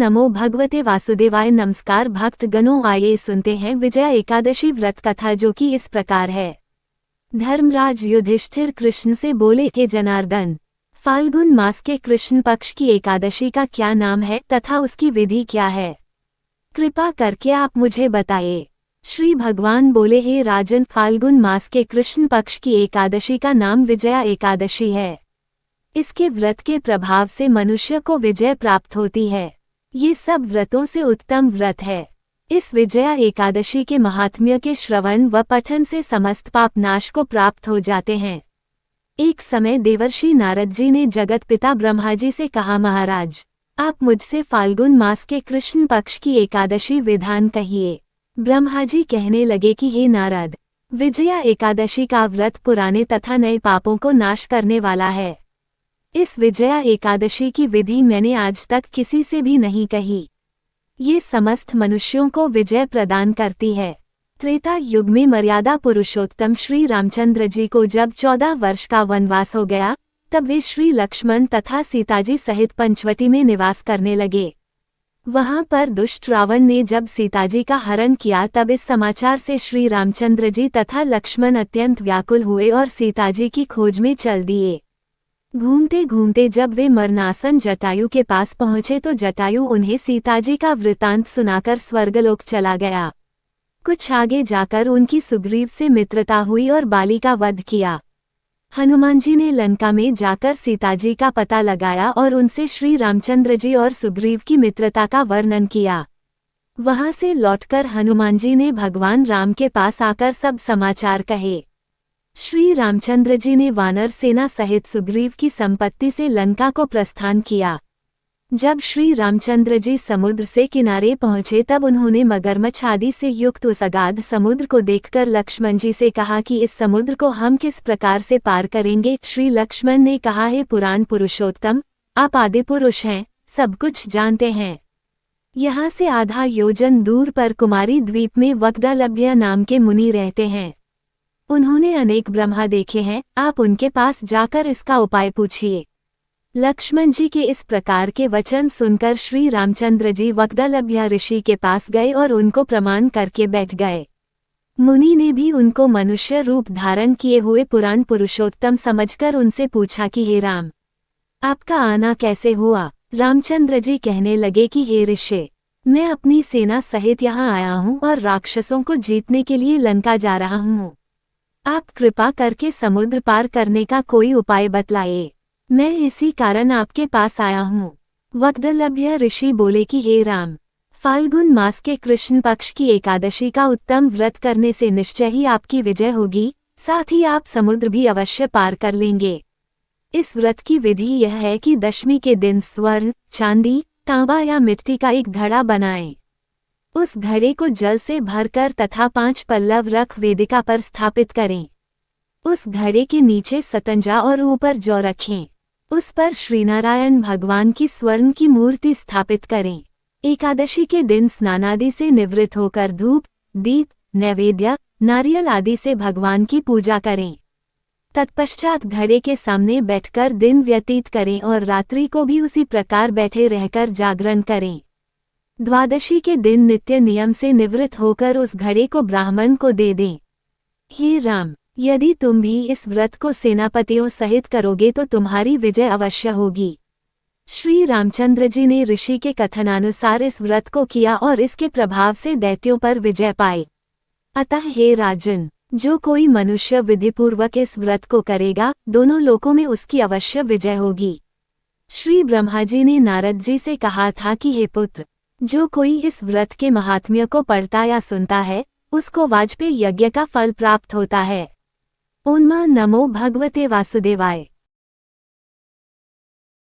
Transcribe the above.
नमो भगवते वासुदेवाय। नमस्कार भक्त गणों, आइए सुनते हैं विजया एकादशी व्रत कथा, जो कि इस प्रकार है। धर्मराज युधिष्ठिर कृष्ण से बोले, हे जनार्दन, फाल्गुन मास के कृष्ण पक्ष की एकादशी का क्या नाम है तथा उसकी विधि क्या है? कृपा करके आप मुझे बताइए। श्री भगवान बोले, हे राजन, फाल्गुन मास के कृष्ण पक्ष की एकादशी का नाम विजया एकादशी है। इसके व्रत के प्रभाव से मनुष्य को विजय प्राप्त होती है। ये सब व्रतों से उत्तम व्रत है। इस विजया एकादशी के महात्म्य के श्रवण व पठन से समस्त पाप नाश को प्राप्त हो जाते हैं। एक समय देवर्षि नारद जी ने जगत पिता ब्रह्मा जी से कहा, महाराज, आप मुझसे फाल्गुन मास के कृष्ण पक्ष की एकादशी विधान कहिए। ब्रह्मा जी कहने लगे कि हे नारद, विजया एकादशी का व्रत पुराने तथा नए पापों को नाश करने वाला है। इस विजया एकादशी की विधि मैंने आज तक किसी से भी नहीं कही। ये समस्त मनुष्यों को विजय प्रदान करती है। त्रेता युग में मर्यादा पुरुषोत्तम श्री रामचंद्र जी को जब 14 वर्ष का वनवास हो गया, तब वे श्री लक्ष्मण तथा सीताजी सहित पंचवटी में निवास करने लगे। वहां पर दुष्ट रावण ने जब सीताजी का हरण किया, तब इस समाचार से श्री रामचंद्र जी तथा लक्ष्मण अत्यंत व्याकुल हुए और सीताजी की खोज में चल दिए। घूमते घूमते जब वे मरणासन जटायु के पास पहुंचे, तो जटायु उन्हें सीताजी का वृतांत सुनाकर स्वर्गलोक चला गया। कुछ आगे जाकर उनकी सुग्रीव से मित्रता हुई और बाली का वध किया। हनुमान जी ने लंका में जाकर सीताजी का पता लगाया और उनसे श्री रामचंद्र जी और सुग्रीव की मित्रता का वर्णन किया। वहां से लौटकर हनुमान जी ने भगवान राम के पास आकर सब समाचार कहे। श्री रामचंद्र जी ने वानर सेना सहित सुग्रीव की संपत्ति से लंका को प्रस्थान किया। जब श्री रामचंद्र जी समुद्र से किनारे पहुंचे, तब उन्होंने मगरमच्छ आदि से युक्त उस अगाध समुद्र को देखकर लक्ष्मण जी से कहा कि इस समुद्र को हम किस प्रकार से पार करेंगे? श्री लक्ष्मण ने कहा, हे पुराण पुरुषोत्तम, आप आदि पुरुष हैं, सब कुछ जानते हैं। यहाँ से आधा योजन दूर पर कुमारी द्वीप में वक्दलभ्य नाम के मुनि रहते हैं। उन्होंने अनेक ब्रह्मा देखे हैं, आप उनके पास जाकर इसका उपाय पूछिए। लक्ष्मण जी के इस प्रकार के वचन सुनकर श्री रामचंद्र जी वक्दलभ्य ऋषि के पास गए और उनको प्रणाम करके बैठ गए। मुनि ने भी उनको मनुष्य रूप धारण किए हुए पुराण पुरुषोत्तम समझकर उनसे पूछा कि हे राम, आपका आना कैसे हुआ? रामचंद्र जी कहने लगे कि हे ऋषि, मैं अपनी सेना सहित यहाँ आया हूँ और राक्षसों को जीतने के लिए लंका जा रहा हूँ। आप कृपा करके समुद्र पार करने का कोई उपाय बतलाइए। मैं इसी कारण आपके पास आया हूँ। वक्दलभ्य ऋषि बोले कि हे राम, फाल्गुन मास के कृष्ण पक्ष की एकादशी का उत्तम व्रत करने से निश्चय ही आपकी विजय होगी, साथ ही आप समुद्र भी अवश्य पार कर लेंगे। इस व्रत की विधि यह है कि दशमी के दिन स्वर्ण, चांदी, तांबा या मिट्टी का एक घड़ा बनाएं। उस घड़े को जल से भरकर तथा 5 पल्लव रख वेदिका पर स्थापित करें। उस घड़े के नीचे सतंजा और ऊपर जौ रखें। उस पर श्रीनारायण भगवान की स्वर्ण की मूर्ति स्थापित करें। एकादशी के दिन स्नानादि से निवृत्त होकर धूप, दीप, नैवेद्य, नारियल आदि से भगवान की पूजा करें। तत्पश्चात घड़े के सामने बैठकर दिन व्यतीत करें और रात्रि को भी उसी प्रकार बैठे रहकर जागरण करें। द्वादशी के दिन नित्य नियम से निवृत्त होकर उस घड़े को ब्राह्मण को दे दें। हे राम, यदि तुम भी इस व्रत को सेनापतियों सहित करोगे तो तुम्हारी विजय अवश्य होगी। श्री रामचंद्र जी ने ऋषि के कथनानुसार इस व्रत को किया और इसके प्रभाव से दैत्यों पर विजय पाई। अतः हे राजन, जो कोई मनुष्य विधिपूर्वक इस व्रत को करेगा, दोनों लोकों में उसकी अवश्य विजय होगी। श्री ब्रह्मा जी ने नारद जी से कहा था कि हे पुत्र, जो कोई इस व्रत के महात्म्य को पढ़ता या सुनता है, उसको वाजपेय यज्ञ का फल प्राप्त होता है। ओम नमो भगवते वासुदेवाय।